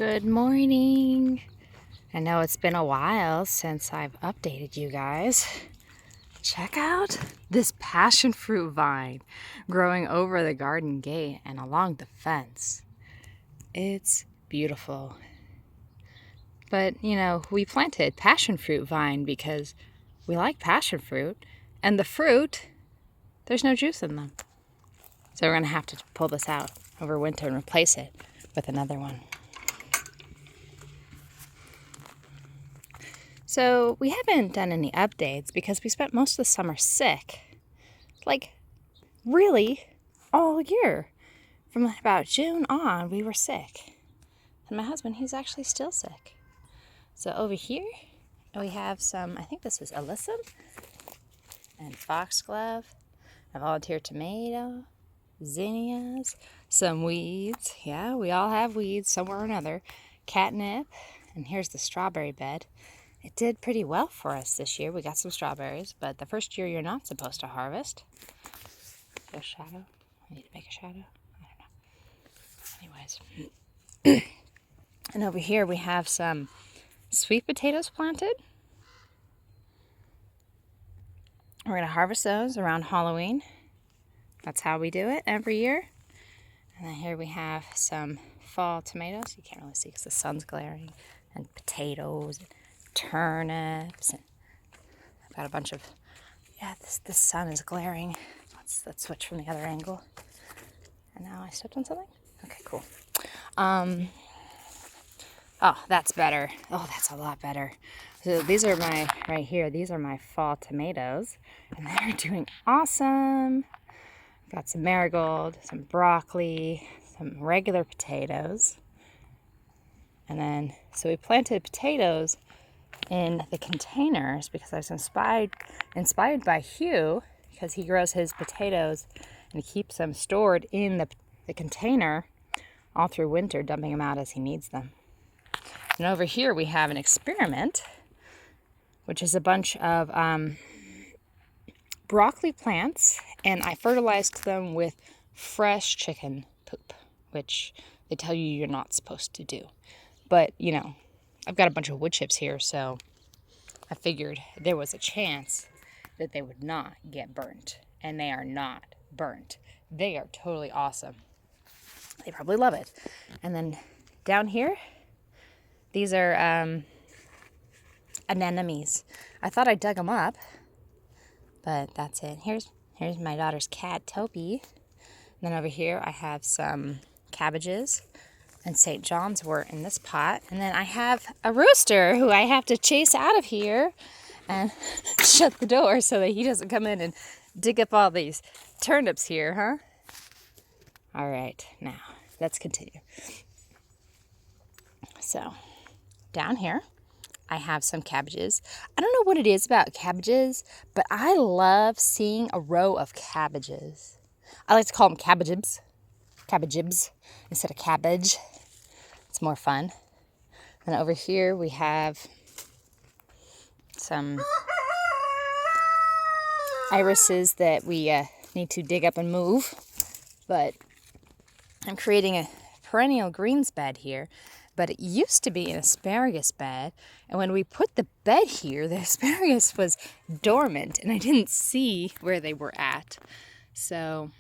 Good morning. I know it's been a while since I've updated you guys. Check out this passion fruit vine growing over the garden gate and along the fence. It's beautiful. But, you know, we planted passion fruit vine because we like passion fruit, and the fruit, there's no juice in them. So we're going to have to pull this out over winter and replace it with another one. So we haven't done any updates because we spent most of the summer sick. Like, really, all year. From about June on, we were sick. And my husband, he's actually still sick. So over here, we have some, I think this is alyssum and foxglove, a volunteer tomato, zinnias, some weeds. Yeah, we all have weeds somewhere or another. Catnip, and here's the strawberry bed. It did pretty well for us this year. We got some strawberries, but the first year you're not supposed to harvest. There's shadow. I need to make a shadow. I don't know. Anyways. And over here we have some sweet potatoes planted. We're going to harvest those around Halloween. That's how we do it every year. And then here we have some fall tomatoes. You can't really see because the sun's glaring. And potatoes and turnips. And I've got a bunch of, yeah, this sun is glaring. Let's switch from the other angle. And now I stepped on something? Okay, cool. Oh, that's better. Oh, that's a lot better. So these are my, right here, these are my fall tomatoes. And they're doing awesome. Got some marigold, some broccoli, some regular potatoes. And then, so we planted potatoes in the containers because I was inspired by Hugh, because he grows his potatoes and he keeps them stored in the container all through winter, dumping them out as he needs them. And over here we have an experiment, which is a bunch of broccoli plants, and I fertilized them with fresh chicken poop, which they tell you you're not supposed to do. But, you know, I've got a bunch of wood chips here, so I figured there was a chance that they would not get burnt. And they are not burnt. They are totally awesome. They probably love it. And then down here, these are anemones. I thought I dug them up, but that's it. Here's my daughter's cat, Toby. And then over here, I have some cabbages and St. John's wort in this pot. And then I have a rooster who I have to chase out of here and shut the door so that he doesn't come in and dig up all these turnips here, huh? All right, now let's continue. So down here, I have some cabbages. I don't know what it is about cabbages, but I love seeing a row of cabbages. I like to call them cabbagibs instead of cabbage. It's more fun. And over here we have some irises that we need to dig up and move. But I'm creating a perennial greens bed here. But it used to be an asparagus bed. And when we put the bed here, the asparagus was dormant. And I didn't see where they were at. So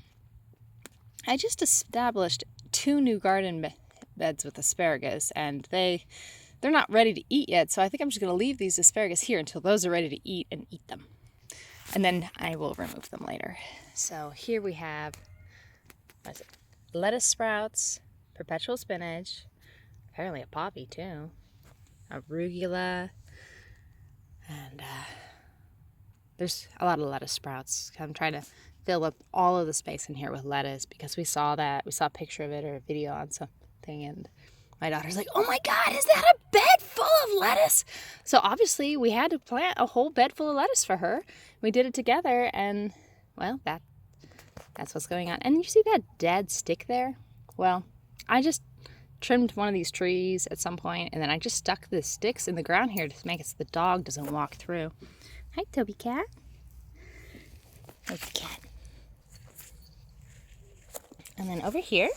I just established 2 new garden beds with asparagus, and they're not ready to eat yet, so I think I'm just going to leave these asparagus here until those are ready to eat and eat them. And then I will remove them later. So here we have, what is it? Lettuce sprouts, perpetual spinach, apparently a poppy too, arugula, and there's a lot of lettuce sprouts. I'm trying to fill up all of the space in here with lettuce because we saw a picture of it or a video on something, and my daughter's like, oh my God, is that a bed full of lettuce? So obviously we had to plant a whole bed full of lettuce for her. We did it together, and well, that's what's going on. And you see that dead stick there? Well, I just trimmed one of these trees at some point, and then I just stuck the sticks in the ground here to make it so the dog doesn't walk through. Hi, Toby cat. There's the cat. And then over here,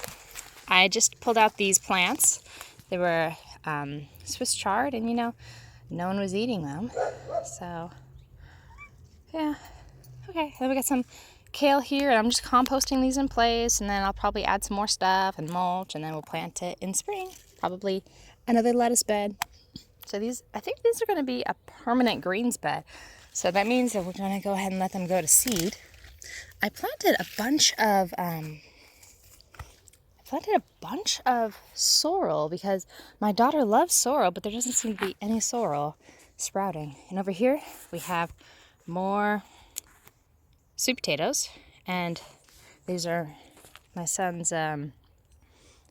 I just pulled out these plants They were Swiss chard, and no one was eating them. So, yeah. Okay, then we got some kale here, and I'm just composting these in place, and then I'll probably add some more stuff and mulch, and then we'll plant it in spring. Probably another lettuce bed. So I think these are going to be a permanent greens bed. So that means that we're going to go ahead and let them go to seed. I planted a bunch of sorrel because my daughter loves sorrel, but there doesn't seem to be any sorrel sprouting. And over here we have more sweet potatoes, and these are my son's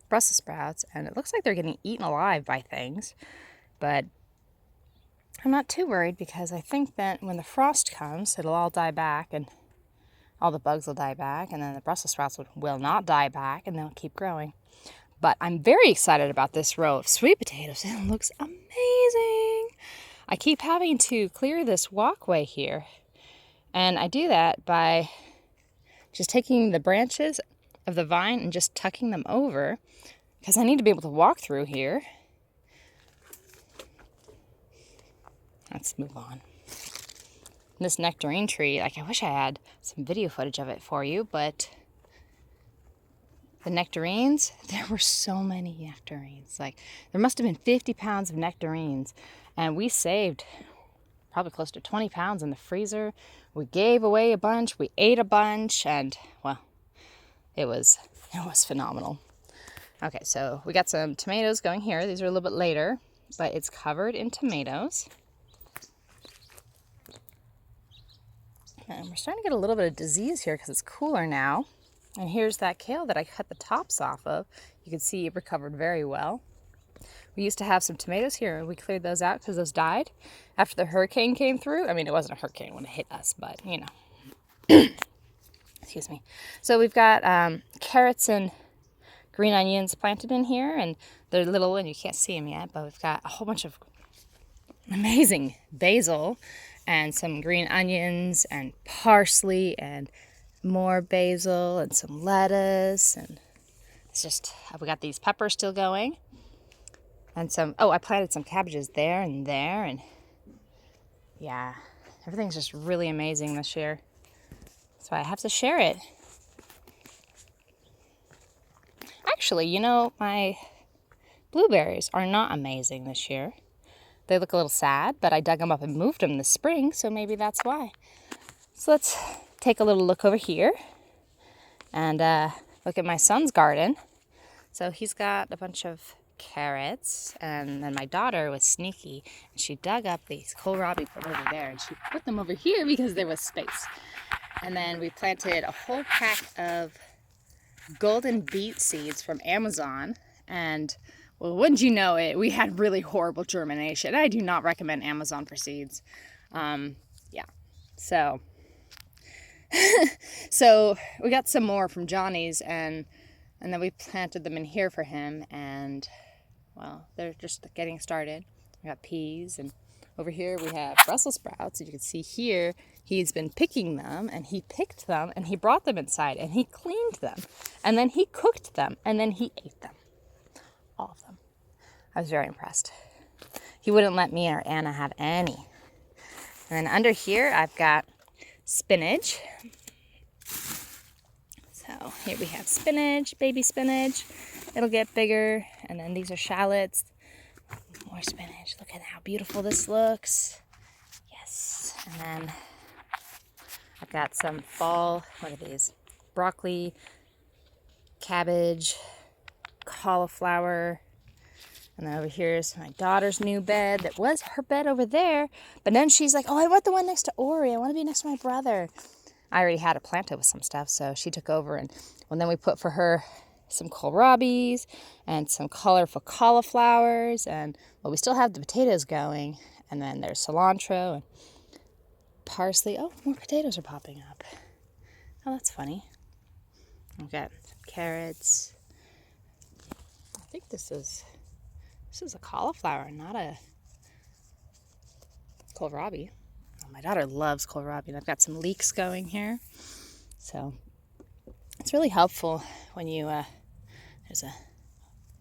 Brussels sprouts, and it looks like they're getting eaten alive by things, but I'm not too worried because I think that when the frost comes, it'll all die back, and all the bugs will die back, and then the Brussels sprouts will not die back, and they'll keep growing. But I'm very excited about this row of sweet potatoes. It looks amazing. I keep having to clear this walkway here, and I do that by just taking the branches of the vine and just tucking them over because I need to be able to walk through here. Let's move on. This nectarine tree, I wish I had some video footage of it for you, but the nectarines, there were so many nectarines. There must have been 50 pounds of nectarines, and we saved probably close to 20 pounds in the freezer. We gave away a bunch, we ate a bunch, and well, it was phenomenal. Okay, so we got some tomatoes going here. These are a little bit later, but it's covered in tomatoes. And we're starting to get a little bit of disease here because it's cooler now. And here's that kale that I cut the tops off of. You can see it recovered very well. We used to have some tomatoes here, and we cleared those out because those died after the hurricane came through. I mean, it wasn't a hurricane when it hit us, but excuse me. So we've got carrots and green onions planted in here, and they're little, and you can't see them yet, but we've got a whole bunch of amazing basil and some green onions and parsley and more basil and some lettuce, and it's just, we got these peppers still going, and I planted some cabbages there, and yeah, everything's just really amazing this year, so I have to share it. Actually, my blueberries are not amazing this year. They look a little sad, but I dug them up and moved them this spring, so maybe that's why. So let's take a little look over here and look at my son's garden. So he's got a bunch of carrots, and then my daughter was sneaky, and she dug up these kohlrabi from over there, and she put them over here because there was space. And then we planted a whole pack of golden beet seeds from Amazon, and well, wouldn't you know it, we had really horrible germination. I do not recommend Amazon for seeds. Yeah, so we got some more from Johnny's, and then we planted them in here for him, and well, they're just getting started. We got peas, and over here we have Brussels sprouts. As you can see here, he's been picking them, and he picked them, and he brought them inside, and he cleaned them, and then he cooked them, and then he ate them. All of them. I was very impressed. He wouldn't let me or Anna have any. And then under here, I've got spinach. So here we have spinach, baby spinach. It'll get bigger. And then these are shallots. More spinach. Look at how beautiful this looks. Yes. And then I've got some fall, what are these? Broccoli, cabbage, cauliflower. And then over here is my daughter's new bed. That was her bed over there. But then she's like, oh, I want the one next to Ori. I want to be next to my brother. I already had it planted with some stuff, so she took over. And then we put for her some kohlrabis and some colorful cauliflowers. And, well, we still have the potatoes going. And then there's cilantro and parsley. Oh, more potatoes are popping up. Oh, that's funny. I've got some carrots. I think this is a cauliflower, not a kohlrabi. Oh, my daughter loves kohlrabi, and I've got some leeks going here. So it's really helpful when you, there's a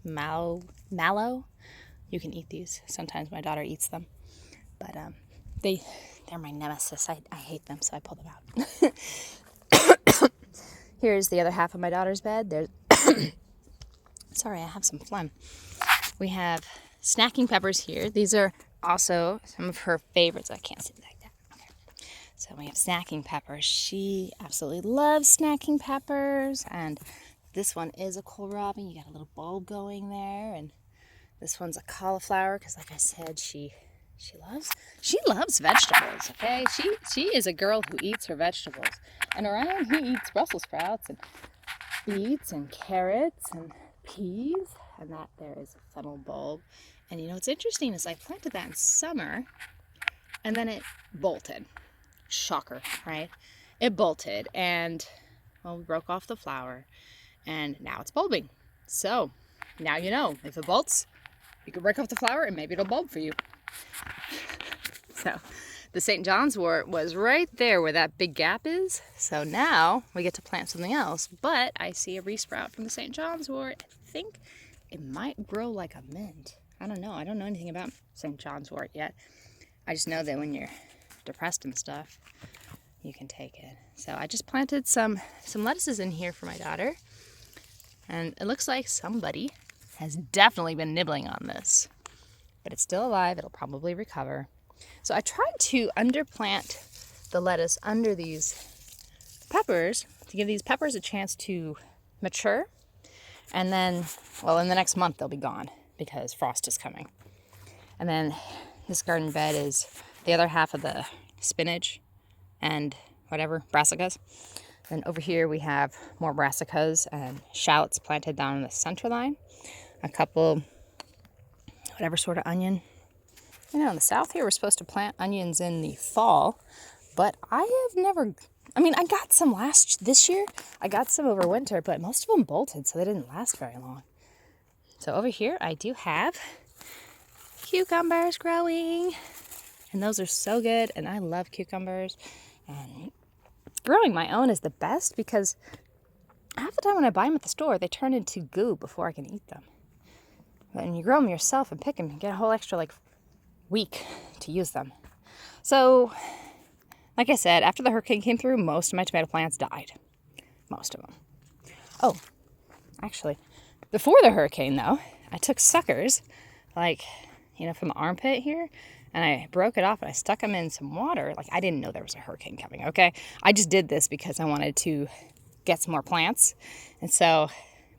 mallow. You can eat these. Sometimes my daughter eats them. But they're my nemesis. I hate them, so I pull them out. Here's the other half of my daughter's bed. There's sorry, I have some phlegm. We have snacking peppers here. These are also some of her favorites. I can't sit like that. Okay. So we have snacking peppers. She absolutely loves snacking peppers. And this one is a kohlrabi. You got a little bulb going there. And this one's a cauliflower because, like I said, she loves vegetables. Okay, she is a girl who eats her vegetables. And Orion, he eats Brussels sprouts and beets and carrots and peas. And that there is a fennel bulb. And you know what's interesting is I planted that in summer, and then it bolted. Shocker, right? It bolted, and well, we broke off the flower, and now it's bulbing. So now you know, if it bolts, you can break off the flower, and maybe it'll bulb for you. So the St. John's wort was right there where that big gap is. So now we get to plant something else. But I see a resprout from the St. John's wort. I think it might grow like a mint. I don't know. I don't know anything about St. John's wort yet. I just know that when you're depressed and stuff, you can take it. So I just planted some lettuces in here for my daughter. And it looks like somebody has definitely been nibbling on this. But it's still alive. It'll probably recover. So I tried to underplant the lettuce under these peppers to give these peppers a chance to mature. And then, well, in the next month they'll be gone because frost is coming. And then this garden bed is the other half of the spinach and whatever, brassicas. Then over here we have more brassicas and shallots planted down in the center line. A couple, whatever sort of onion. You know, in the south here we're supposed to plant onions in the fall, but I have never, I got some this year. I got some over winter, but most of them bolted, so they didn't last very long. So over here I do have cucumbers growing, and those are so good, and I love cucumbers. And growing my own is the best because half the time when I buy them at the store, they turn into goo before I can eat them. But when you grow them yourself and pick them, you get a whole extra week to use them. So, like I said, after the hurricane came through, most of my tomato plants died. Most of them. Oh, actually, before the hurricane, though, I took suckers, from the armpit here, and I broke it off and I stuck them in some water. I didn't know there was a hurricane coming, okay? I just did this because I wanted to get some more plants. And so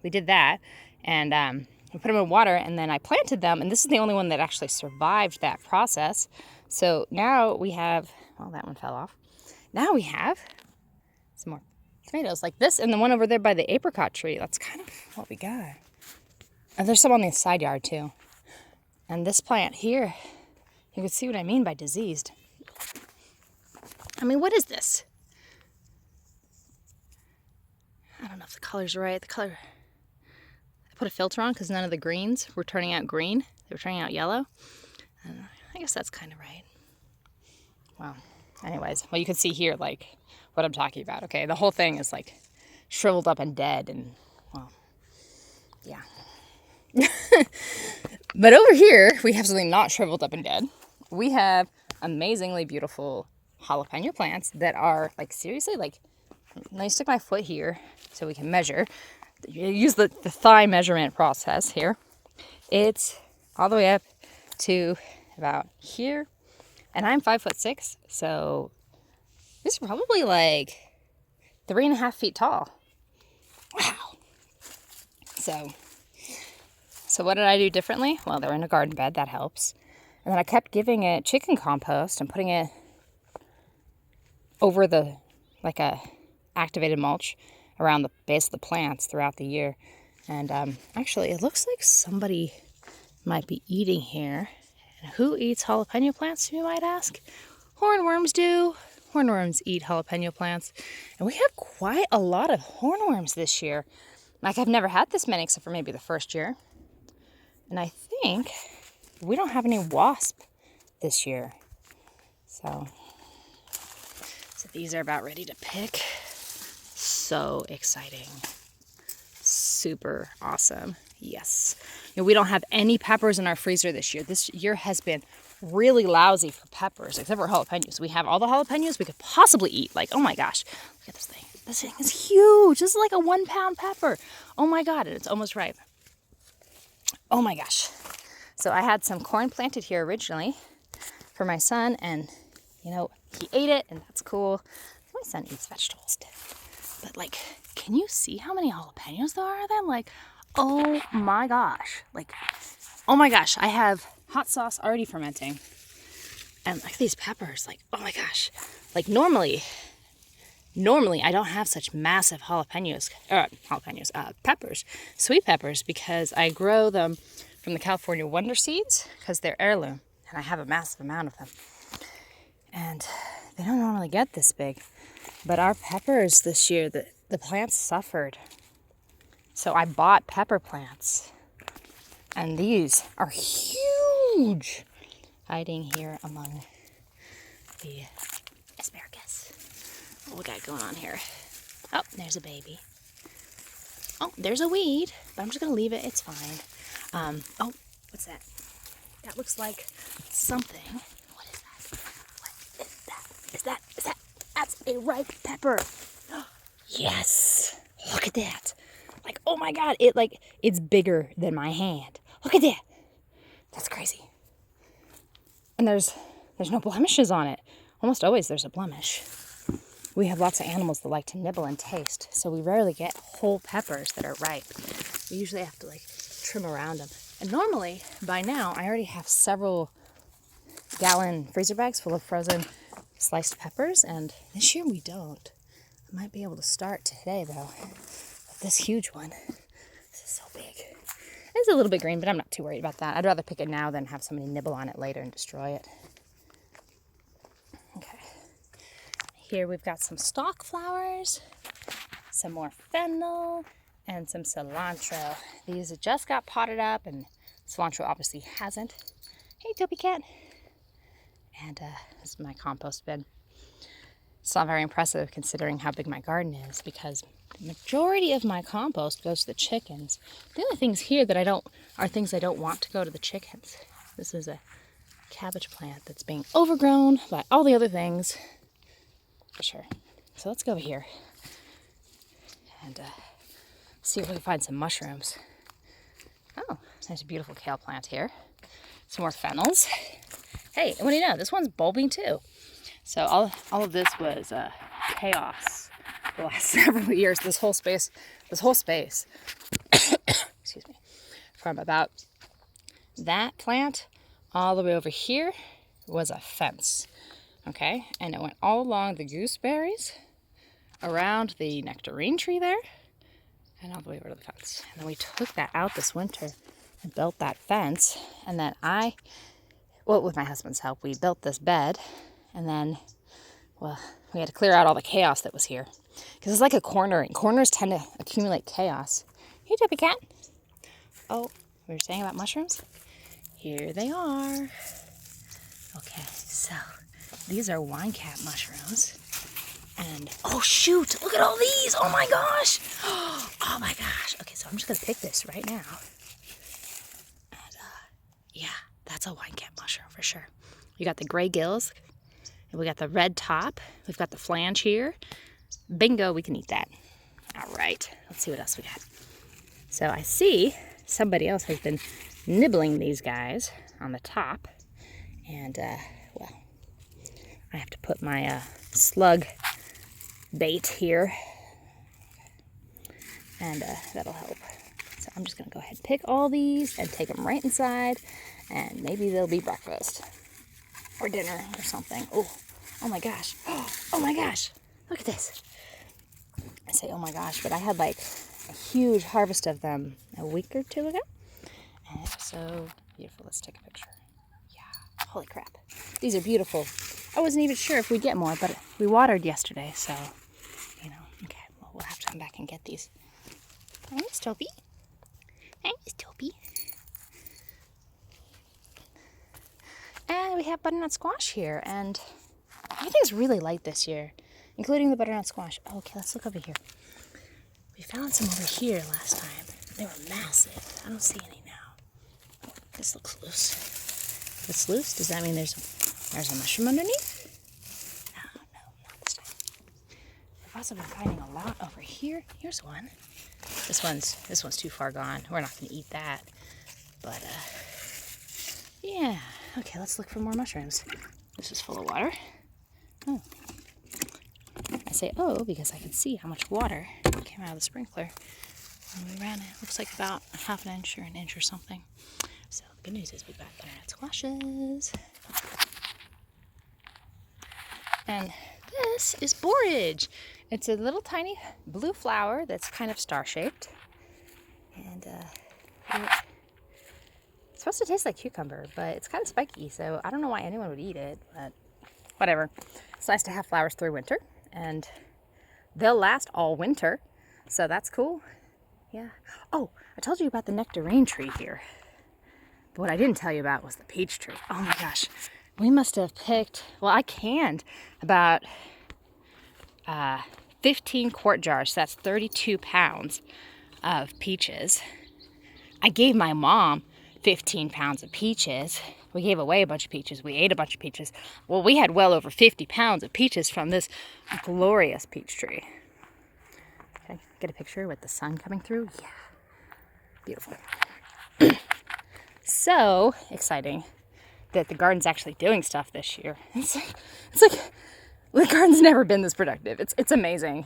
we did that, and I put them in water, and then I planted them, and this is the only one that actually survived that process. So now we have, well, that one fell off. Now we have some more tomatoes like this, and the one over there by the apricot tree. That's kind of what we got. And there's some on the side yard too. And this plant here, you can see what I mean by diseased. What is this? I don't know if the color's right. The color, I put a filter on because none of the greens were turning out green. They were turning out yellow. And I guess that's kind of right. Well, anyways, you can see here, what I'm talking about. Okay, the whole thing is shriveled up and dead, and well, yeah. But over here, we have something not shriveled up and dead. We have amazingly beautiful jalapeno plants that are seriously let me stick my foot here so we can measure. You use the thigh measurement process here. It's all the way up to about here, and I'm 5'6", so this is probably 3.5 feet tall. Wow. So what did I do differently? Well, they're in a garden bed, that helps. And then I kept giving it chicken compost and putting it over the a activated mulch around the base of the plants throughout the year. And actually, it looks like somebody might be eating here. And who eats jalapeno plants, you might ask? Hornworms do. Hornworms eat jalapeno plants. And we have quite a lot of hornworms this year. I've never had this many except for maybe the first year. And I think we don't have any wasp this year. So these are about ready to pick. So exciting. super awesome. Yes. We don't have any peppers in our freezer this year. This year has been really lousy for peppers, except for jalapenos. We have all the jalapenos we could possibly eat. Like, oh my gosh, look at this thing. This thing is huge. This is like a 1 pound pepper. Oh my God, and it's almost ripe. Oh my gosh. So I had some corn planted here originally for my son, and he ate it, and that's cool. My son eats vegetables too. But like, can you see how many jalapenos there are then? Like, oh my gosh. Like, oh my gosh, I have hot sauce already fermenting. And look at these peppers. Like, oh my gosh. Like normally I don't have such massive peppers, sweet peppers, because I grow them from the California Wonder Seeds because they're heirloom, and I have a massive amount of them. And they don't normally get this big. But our peppers this year, the plants suffered. So I bought pepper plants. And these are huge, hiding here among the asparagus. What we got going on here? Oh, there's a baby. Oh, there's a weed, but I'm just gonna leave it. It's fine. Oh, what's that? That looks like something. What is that? What is that? Is that? That's a ripe pepper. Yes. Look at that. Like, oh my God, it's bigger than my hand. Look at that. That's crazy. And there's no blemishes on it. Almost always there's a blemish. We have lots of animals that like to nibble and taste, so we rarely get whole peppers that are ripe. We usually have to trim around them. And normally, by now, I already have several gallon freezer bags full of frozen sliced peppers, and this year we don't. I might be able to start today though. But this huge one, this is so big. It's a little bit green, but I'm not too worried about that. I'd rather pick it now than have somebody nibble on it later and destroy it. Okay. Here we've got some stalk flowers, some more fennel, and some cilantro. These just got potted up, and cilantro obviously hasn't. Hey, Toby Cat. And this is my compost bin. It's not very impressive considering how big my garden is, because the majority of my compost goes to the chickens. The only things here that are things I don't want to go to the chickens. This is a cabbage plant that's being overgrown by all the other things. For sure. So let's go over here and see if we can find some mushrooms. Oh, there's a beautiful kale plant here. Some more fennels. Hey, what do you know? This one's bulbing too. So all of this was chaos the last several years. This whole space, excuse me, from about that plant all the way over here was a fence. Okay, and it went all along the gooseberries, around the nectarine tree there, and all the way over to the fence. And then we took that out this winter and built that fence. And then with my husband's help, we built this bed. And then, we had to clear out all the chaos that was here. Because it's like a corner, and corners tend to accumulate chaos. Hey, Toby Cat. Oh, we were saying about mushrooms? Here they are. Okay, so these are wine cap mushrooms. And, oh shoot, look at all these. Oh my gosh. Oh my gosh. Okay, so I'm just going to pick this right now. And, yeah, that's a wine cap mushroom for sure. You got the gray gills. And we got the red top. We've got the flange here. Bingo, we can eat that. All right, let's see what else we got. So I see somebody else has been nibbling these guys on the top. And, I have to put my slug bait here. And that'll help. So I'm just going to go ahead and pick all these and take them right inside. And maybe they'll be breakfast. Or dinner or something. Oh my gosh. Oh my gosh. Look at this. I say oh my gosh, but I had a huge harvest of them a week or two ago. And it's so beautiful. Let's take a picture. Yeah. Holy crap. These are beautiful. I wasn't even sure if we'd get more, but we watered yesterday, so, okay. Well, we'll have to come back and get these. Thanks, Toby. Thanks, Toby. And we have butternut squash here, and everything's really light this year, including the butternut squash. Okay, let's look over here. We found some over here last time. They were massive. I don't see any now. Oh, this looks loose. If it's loose, does that mean there's a mushroom underneath? No, not this time. I've also been finding a lot over here. Here's one. This one's too far gone. We're not going to eat that. But yeah. Okay, let's look for more mushrooms. This is full of water. Oh. I say oh because I can see how much water came out of the sprinkler when we ran it. Looks like about half an inch or an inch or something. So the good news is we got butternut squashes. And this is borage. It's a little tiny blue flower that's kind of star-shaped. And it's supposed to taste like cucumber, but it's kind of spiky, so I don't know why anyone would eat it, but whatever. It's nice to have flowers through winter, and they'll last all winter, so that's cool. Yeah. Oh, I told you about the nectarine tree here. But what I didn't tell you about was the peach tree. Oh my gosh. We must have picked, well, I canned about 15 quart jars. So that's 32 pounds of peaches. I gave my mom 15 pounds of peaches. We gave away a bunch of peaches. We ate a bunch of peaches. Well, we had well over 50 pounds of peaches from this glorious peach tree. Okay, get a picture with the sun coming through. Yeah, beautiful. So exciting that the garden's actually doing stuff this year. It's like the garden's never been this productive. It's amazing.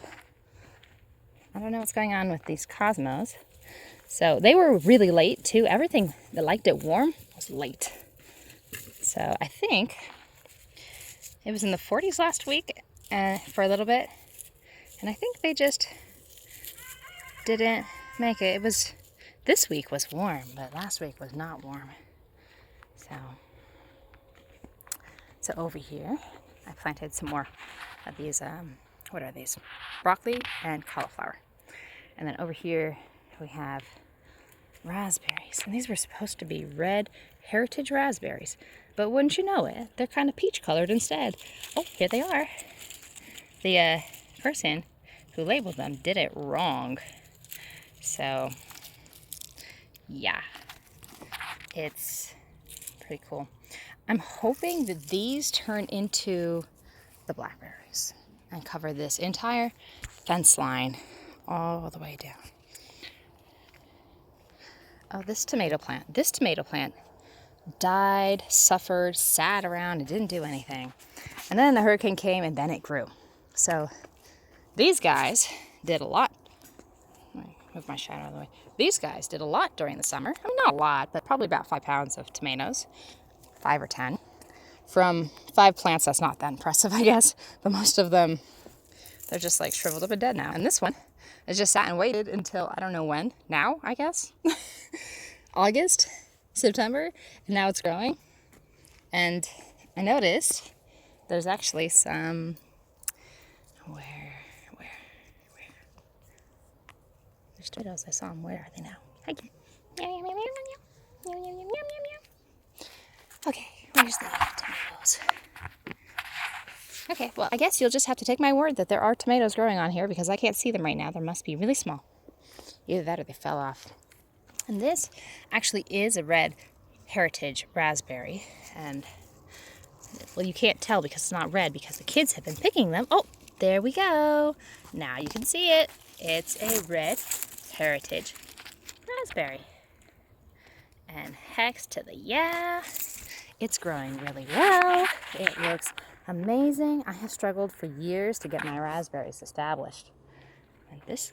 I don't know what's going on with these cosmos. So they were really late too. Everything that liked it warm was late. So I think it was in the 40s last week for a little bit. And I think they just didn't make it. This week was warm, but last week was not warm. So over here, I planted some more of these, what are these? Broccoli and cauliflower. And then over here, we have raspberries. And these were supposed to be red heritage raspberries. But wouldn't you know it, they're kind of peach colored instead. Oh, here they are. The person who labeled them did it wrong. So, yeah, it's pretty cool. I'm hoping that these turn into the blackberries and cover this entire fence line all the way down. Oh, this tomato plant died, suffered, sat around, and didn't do anything. And then the hurricane came and then it grew. So these guys did a lot. Let me move my shadow out of the way. These guys did a lot during the summer. I mean, not a lot, but probably about 5 pounds of tomatoes. 5 or 10. From 5 plants, that's not that impressive, I guess. But most of them, they're just like shriveled up and dead now. And this one has just sat and waited until, I don't know when, now, I guess. August, September, and now it's growing. And I noticed there's actually some, where? There's tomatoes, I saw them. Where are they now? Hi. Okay, where's the tomatoes? Okay, well, I guess you'll just have to take my word that there are tomatoes growing on here because I can't see them right now. They must be really small. Either that or they fell off. And this actually is a red heritage raspberry. And, well, you can't tell because it's not red because the kids have been picking them. Oh, there we go. Now you can see it. It's a red heritage raspberry. And hex to the yeah. It's growing really well. It looks amazing. I have struggled for years to get my raspberries established. And this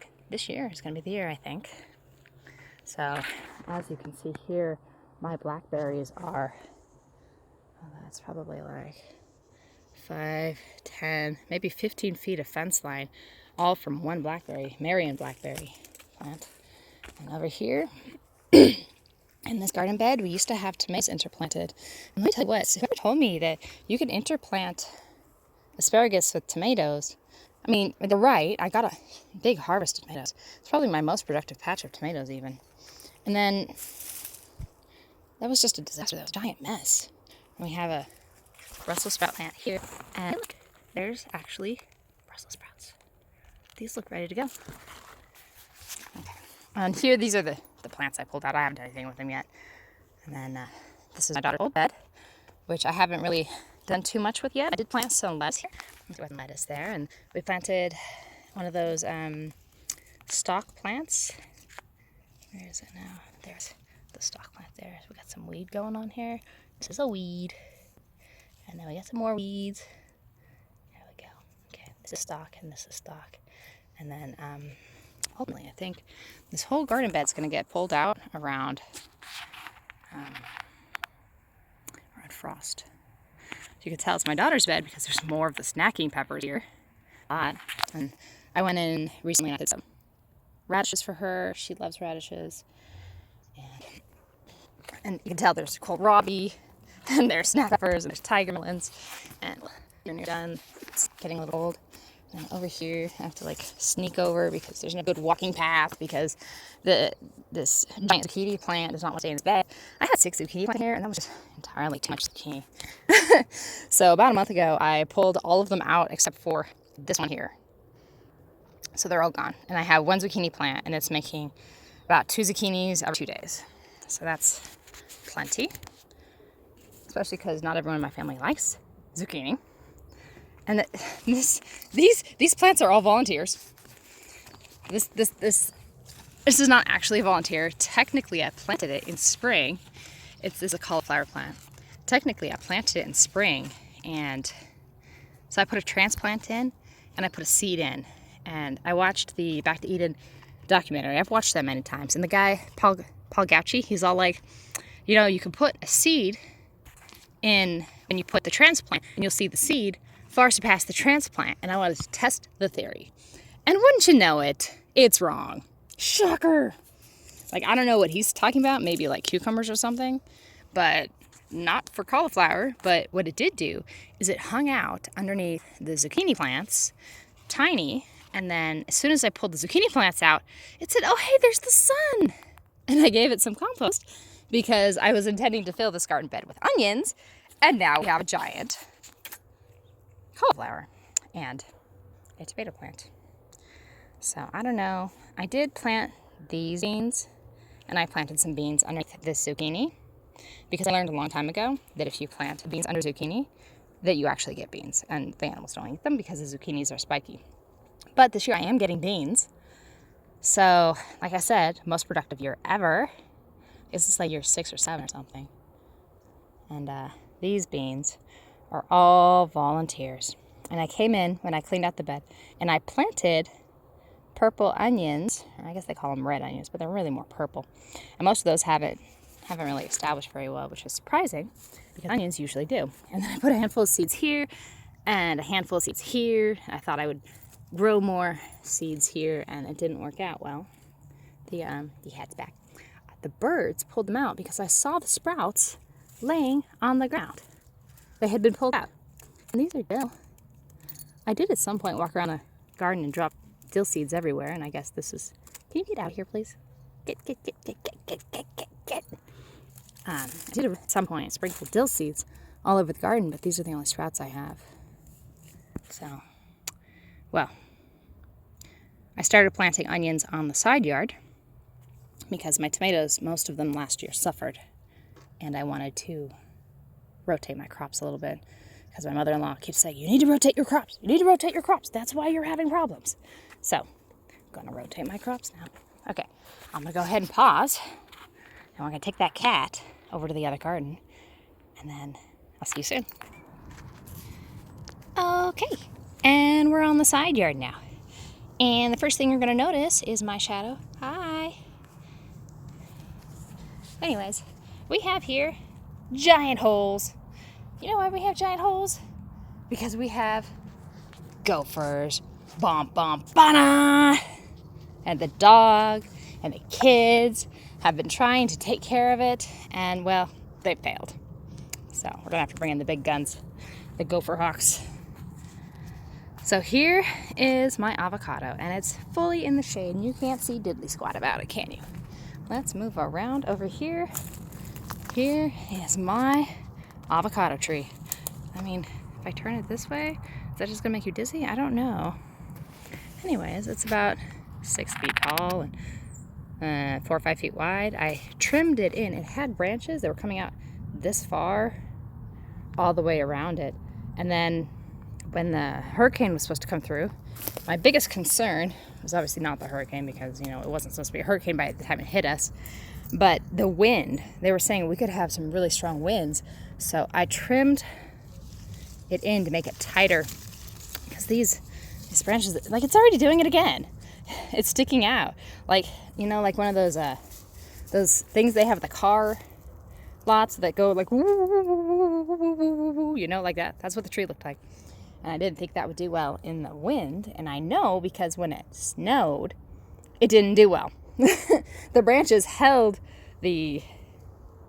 year is going to be the year, I think. So, as you can see here, my blackberries are, that's probably like 5, 10, maybe 15 feet of fence line, all from one blackberry, Marion blackberry plant. And over here, in this garden bed, we used to have tomatoes interplanted. And let me tell you what, whoever told me that you could interplant asparagus with tomatoes, I mean, they're right. I got a big harvest of tomatoes. It's probably my most productive patch of tomatoes even. And then that was just a disaster. That was a giant mess. And we have a Brussels sprout plant here. And look, there's actually Brussels sprouts. These look ready to go. Okay. And here, these are the plants I pulled out. I haven't done anything with them yet. And then this is my daughter's old bed, which I haven't really done too much with yet. I did plant some lettuce here. With lettuce there. And we planted one of those stock plants. Where is it now? There's the stock plant there. We got some weed going on here. This is a weed. And then we got some more weeds. There we go. Okay, this is stock and this is stock. And then ultimately, I think this whole garden bed's going to get pulled out around frost. You can tell it's my daughter's bed because there's more of the snacking peppers here. And I went in recently and I did some radishes for her. She loves radishes. And you can tell there's kohlrabi, and there's snack peppers, and there's tiger melons. And when you're done, it's getting a little old. And over here, I have to like sneak over because there's no good walking path because this giant zucchini plant does not want to stay in its bed. I had 6 zucchini plants here, and that was just entirely too much zucchini. So about a month ago, I pulled all of them out except for this one here. So they're all gone. And I have 1 zucchini plant, and it's making about 2 zucchinis every 2 days. So that's plenty, especially because not everyone in my family likes zucchini. And these plants are all volunteers. This is not actually a volunteer. Technically, I planted it in spring. This is a cauliflower plant. Technically, I planted it in spring, and so I put a transplant in, and I put a seed in, and I watched the Back to Eden documentary. I've watched that many times, and the guy Paul Gauci, he's all like, you know, you can put a seed in when you put the transplant, and you'll see the seed far surpass the transplant. And I wanted to test the theory. And wouldn't you know it, it's wrong. Shocker. Like, I don't know what he's talking about, maybe like cucumbers or something, but not for cauliflower. But what it did do is it hung out underneath the zucchini plants, tiny, and then as soon as I pulled the zucchini plants out, it said, oh, hey, there's the sun. And I gave it some compost because I was intending to fill this garden bed with onions, and now we have a giant cauliflower and a tomato plant. So I don't know. I did plant these beans, and I planted some beans underneath this zucchini because I learned a long time ago that if you plant beans under zucchini, that you actually get beans, and the animals don't eat them because the zucchinis are spiky. But this year I am getting beans. So, like I said, most productive year ever. This is like year 6 or 7 or something. And these beans are all volunteers. And I came in when I cleaned out the bed, and I planted purple onions. I guess they call them red onions, but they're really more purple. And most of those haven't really established very well, which is surprising because onions usually do. And then I put a handful of seeds here and a handful of seeds here. I thought I would grow more seeds here, and it didn't work out well. The hat's back. The birds pulled them out because I saw the sprouts laying on the ground. They had been pulled out. And these are dill. I did at some point walk around a garden and drop dill seeds everywhere, and I guess this is... Can you get out here, please? Get. I did at some point sprinkle dill seeds all over the garden, but these are the only sprouts I have. So, well, I started planting onions on the side yard because my tomatoes, most of them last year, suffered, and I wanted to rotate my crops a little bit because my mother-in-law keeps saying, you need to rotate your crops. You need to rotate your crops. That's why you're having problems. So, I'm going to rotate my crops now. Okay, I'm going to go ahead and pause. And we're going to take that cat over to the other garden. And then I'll see you soon. Okay, and we're on the side yard now. And the first thing you're going to notice is my shadow. Hi. Anyways, we have here giant holes. You know why we have giant holes? Because we have gophers. Bom, bom, bana! And the dog and the kids have been trying to take care of it, and, well, they failed. So we're going to have to bring in the big guns, the gopher hawks. So here is my avocado, and it's fully in the shade, and you can't see diddly squat about it, can you? Let's move around over here. Here is my avocado tree. I mean, if I turn it this way, is that just going to make you dizzy? I don't know. Anyways, it's about 6 feet tall, and 4 or 5 feet wide. I trimmed it in. It had branches that were coming out this far all the way around it. And then when the hurricane was supposed to come through, my biggest concern was obviously not the hurricane, because, you know, it wasn't supposed to be a hurricane by the time it hit us, but the wind. They were saying we could have some really strong winds. So I trimmed it in to make it tighter, because these branches, like, it's already doing it again. It's sticking out. Like, you know, like one of those things they have at the car lots that go like, you know, like that. That's what the tree looked like. And I didn't think that would do well in the wind. And I know because when it snowed, it didn't do well. The branches held the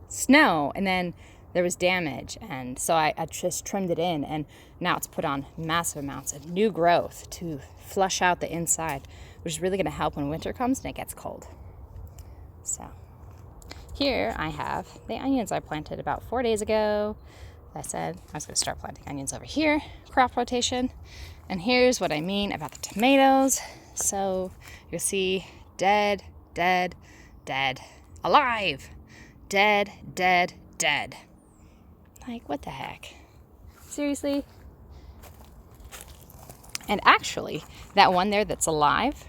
snow, and then there was damage. And so I just trimmed it in, and now it's put on massive amounts of new growth to flush out the inside, which is really going to help when winter comes and it gets cold. So here I have the onions I planted about 4 days ago. I said I was going to start planting onions over here, crop rotation. And here's what I mean about the tomatoes. So you'll see dead, dead, dead, alive, dead, dead, dead. Like, what the heck? Seriously? And actually, that one there that's alive,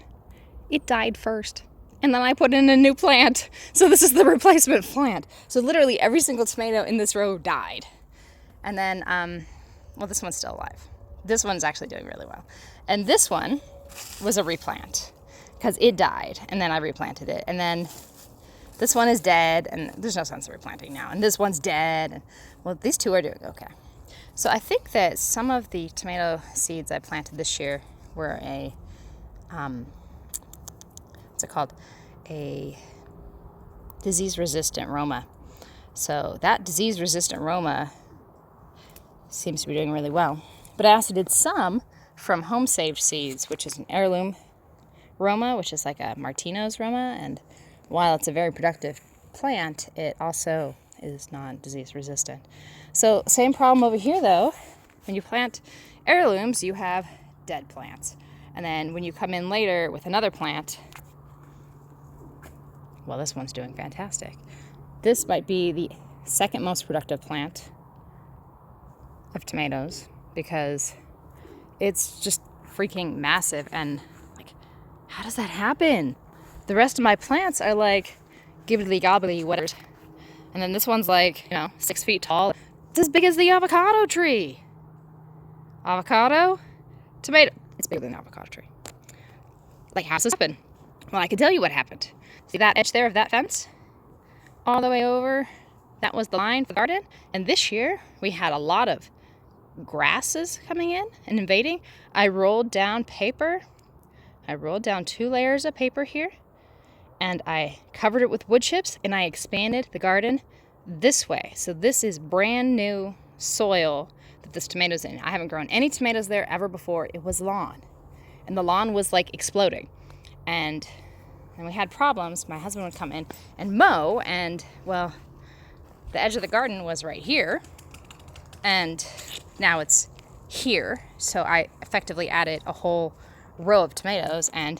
it died first. And then I put in a new plant. So this is the replacement plant. So literally every single tomato in this row died. And then, well, this one's still alive. This one's actually doing really well. And this one was a replant because it died, and then I replanted it. And then this one is dead, and there's no sense of replanting now. And this one's dead. And, well, these two are doing okay. So I think that some of the tomato seeds I planted this year were a, what's it called? A disease-resistant Roma. So that disease-resistant Roma seems to be doing really well. But I also did some from Home Saved Seeds, which is an heirloom Roma, which is like a Martino's Roma. And while it's a very productive plant, it also is non-disease resistant. So same problem over here, though. When you plant heirlooms, you have dead plants. And then when you come in later with another plant, well, this one's doing fantastic. This might be the second most productive plant of tomatoes, because it's just freaking massive. And like, how does that happen? The rest of my plants are like gibbly gobbly whatever, and then this one's like, you know, 6 feet tall. It's as big as the avocado tree. Avocado, tomato. It's bigger than the avocado tree. Like, how's this happen? Well, I can tell you what happened. See that edge there of that fence? All the way over, that was the line for the garden. And this year, we had a lot of grasses coming in and invading. I rolled down paper. I rolled down 2 layers of paper here, and I covered it with wood chips, and I expanded the garden this way. So this is brand new soil that this tomato's in. I haven't grown any tomatoes there ever before. It was lawn, and the lawn was like exploding. And we had problems. My husband would come in and mow, and, well, the edge of the garden was right here, and now it's here. So I effectively added a whole row of tomatoes, and,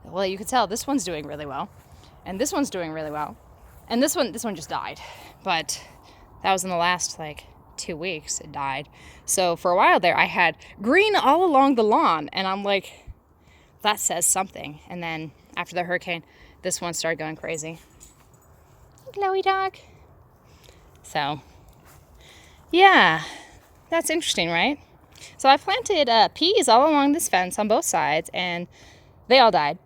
well, you could tell this one's doing really well, and this one's doing really well, and this one just died. But that was in the last like 2 weeks. It died. So for a while there, I had green all along the lawn, and I'm like, that says something. And then after the hurricane, this one started going crazy. Glowy dog. So yeah, that's interesting, right? So I planted peas all along this fence on both sides, and they all died.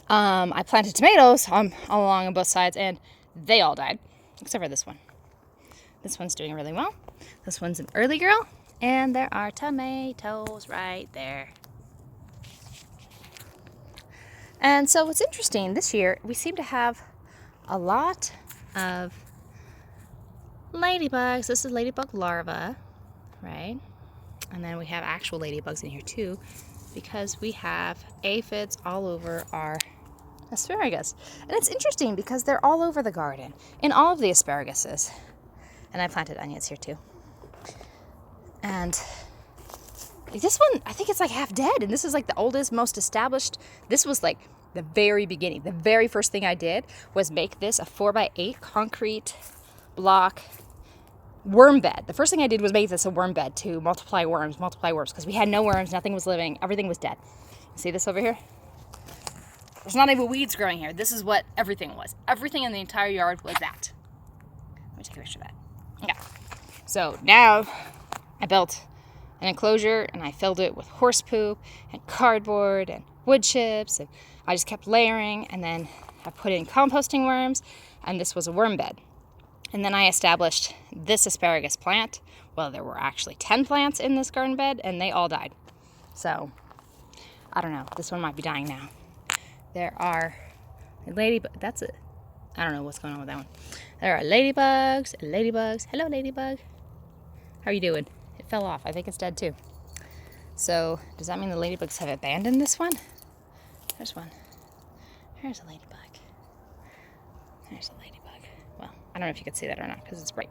I planted tomatoes all along on both sides, and they all died, except for this one. This one's doing really well. This one's an early girl, and there are tomatoes right there. And so what's interesting, this year we seem to have a lot of ladybugs. This is ladybug larva, right? And then we have actual ladybugs in here too, because we have aphids all over our asparagus. And it's interesting because they're all over the garden, in all of the asparaguses. And I planted onions here too. And this one, I think it's like half dead, and this is like the oldest, most established. This was like the very beginning. The very first thing I did was make this a 4x8 concrete block worm bed. The first thing I did was make this a worm bed to multiply worms, because we had no worms, nothing was living, everything was dead. See this over here? There's not even weeds growing here. This is what everything was. Everything in the entire yard was that. Let me take a picture of that. Yeah. So now I built an enclosure and I filled it with horse poop and cardboard and wood chips, and I just kept layering, and then I put in composting worms, and this was a worm bed. And then I established this asparagus plant. Well, there were actually 10 plants in this garden bed, and they all died. So, I don't know. This one might be dying now. There are ladybugs. I don't know what's going on with that one. There are ladybugs. Hello, ladybug. How are you doing? It fell off. I think it's dead too. So, does that mean the ladybugs have abandoned this one? There's one. There's a ladybug. There's a ladybug. Well, I don't know if you can see that or not because it's bright.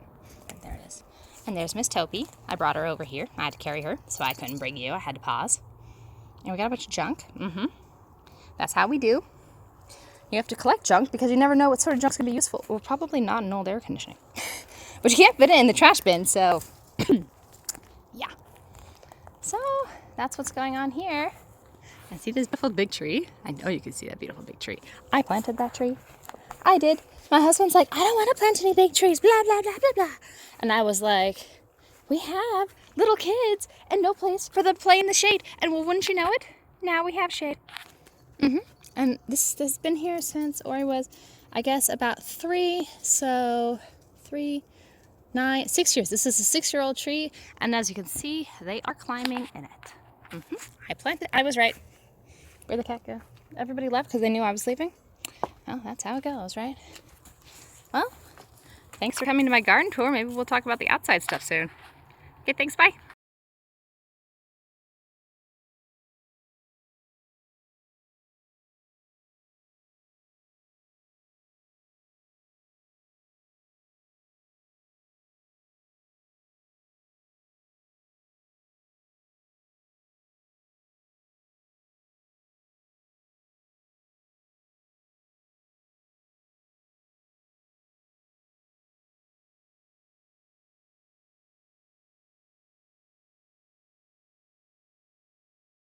But there it is. And there's Miss Topi. I brought her over here. I had to carry her, so I couldn't bring you. I had to pause. And we got a bunch of junk. That's how we do. You have to collect junk because you never know what sort of junk's going to be useful. Well, probably not in old air conditioning. But you can't fit it in the trash bin, so yeah. So that's what's going on here. And see this beautiful big tree? I know you can see that beautiful big tree. I planted that tree. I did. My husband's like, I don't want to plant any big trees, blah, blah, blah, blah, blah. And I was like, we have little kids and no place for them to play in the shade. And well, wouldn't you know it? Now we have shade. And this has been here since Ori was, I guess, about 3. So 3, 9, 6 years. This is a 6-year-old tree. And as you can see, they are climbing in it. I planted. I was right. Where'd the cat go? Everybody left because they knew I was leaving? Well, that's how it goes, right? Well, thanks for coming to my garden tour. Maybe we'll talk about the outside stuff soon. Okay, thanks. Bye.